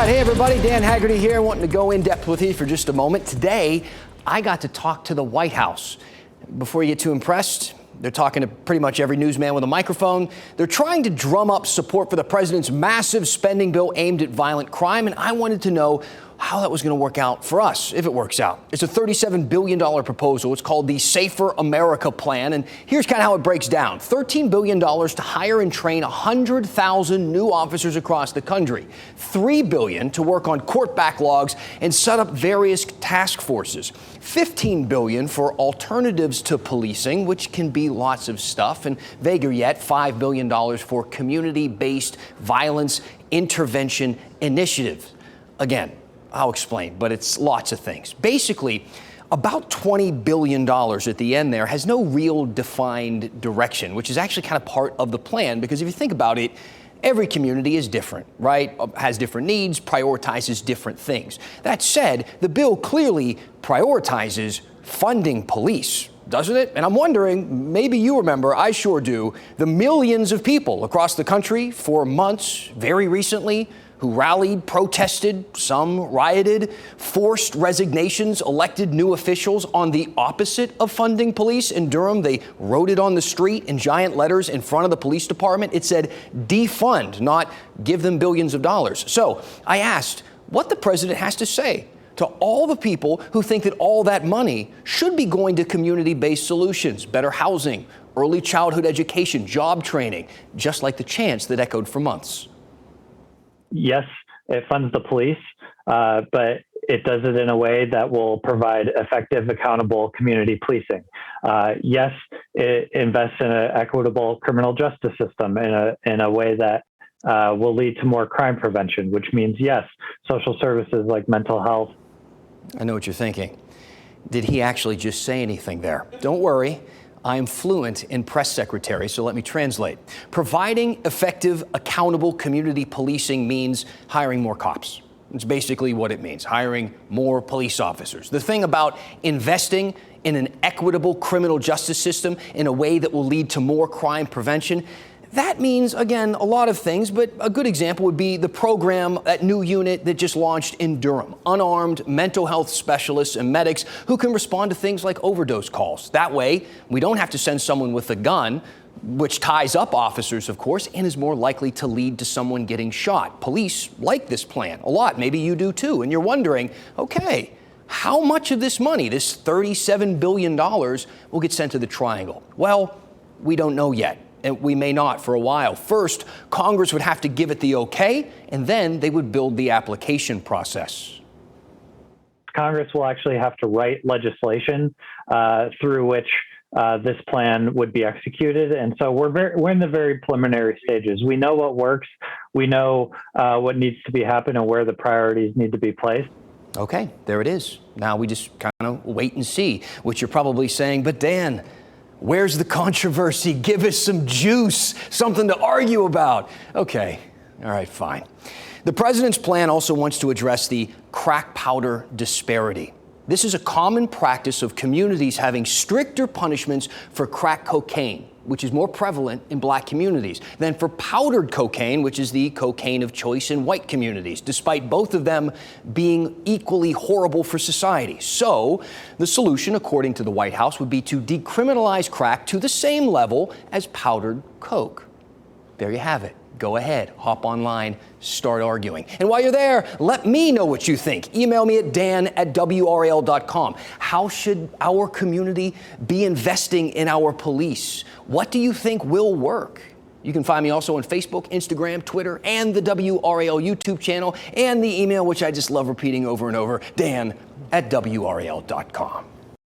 right, hey everybody, Dan Haggerty here, wanting to go in depth with you for just a moment. Today, I got to talk to the White House. Before you get too impressed, they're talking to pretty much every newsman with a microphone. They're trying to drum up support for the president's massive spending bill aimed at violent crime, and I wanted to know how that was going to work out for us, if it works out. It's a $37 billion proposal. It's called the Safer America Plan, and here's kind of how it breaks down. $13 billion to hire and train 100,000 new officers across the country. $3 billion to work on court backlogs and set up various task forces. $15 billion for alternatives to policing, which can be lots of stuff, and vaguer yet, $5 billion for community-based violence intervention initiatives. Again, I'll explain, but it's lots of things. Basically, about $20 billion at the end there has no real defined direction, which is actually kind of part of the plan, because if you think about it, every community is different, right? Has different needs, prioritizes different things. That said, the bill clearly prioritizes funding police, doesn't it? And I'm wondering, maybe you remember, I sure do, the millions of people across the country for months, very recently, who rallied, protested, some rioted, forced resignations, elected new officials on the opposite of funding police. In Durham, they wrote it on the street in giant letters in front of the police department. It said, defund, not give them billions of dollars. So I asked what the president has to say to all the people who think that all that money should be going to community-based solutions, better housing, early childhood education, job training, just like the chants that echoed for months. Yes, it funds the police, but it does it in a way that will provide effective, accountable community policing. Yes, it invests in an equitable criminal justice system in a way that will lead to more crime prevention, which means, yes, social services like mental health. I know what you're thinking. Did he actually just say anything there? Don't worry. I'm fluent in press secretary, so let me translate. Providing effective, accountable community policing means hiring more cops. It's basically what it means, hiring more police officers. The thing about investing in an equitable criminal justice system in a way that will lead to more crime prevention, that means, again, a lot of things, but a good example would be the program, that new unit that just launched in Durham. Unarmed mental health specialists and medics who can respond to things like overdose calls. That way, we don't have to send someone with a gun, which ties up officers, of course, and is more likely to lead to someone getting shot. Police like this plan a lot. Maybe you do too. And you're wondering, okay, how much of this money, this $37 billion, will get sent to the Triangle? Well, we don't know yet. And we may not for a while. First, Congress would have to give it the okay, and then they would build the application process. Congress will actually have to write legislation through which this plan would be executed. And so we're in the very preliminary stages. We know what works. We know what needs to be happening and where the priorities need to be placed. Okay, there it is. Now we just kind of wait and see, which you're probably saying, but Dan, where's the controversy? Give us some juice, something to argue about. Okay, all right, fine. The president's plan also wants to address the crack powder disparity. This is a common practice of communities having stricter punishments for crack cocaine, which is more prevalent in black communities, than for powdered cocaine, which is the cocaine of choice in white communities, despite both of them being equally horrible for society. So the solution, according to the White House, would be to decriminalize crack to the same level as powdered coke. There you have it. Go ahead, hop online, start arguing. And while you're there, let me know what you think. Email me at dan@WRAL.com. How should our community be investing in our police? What do you think will work? You can find me also on Facebook, Instagram, Twitter, and the WRAL YouTube channel, and the email, which I just love repeating over and over, dan@WRAL.com.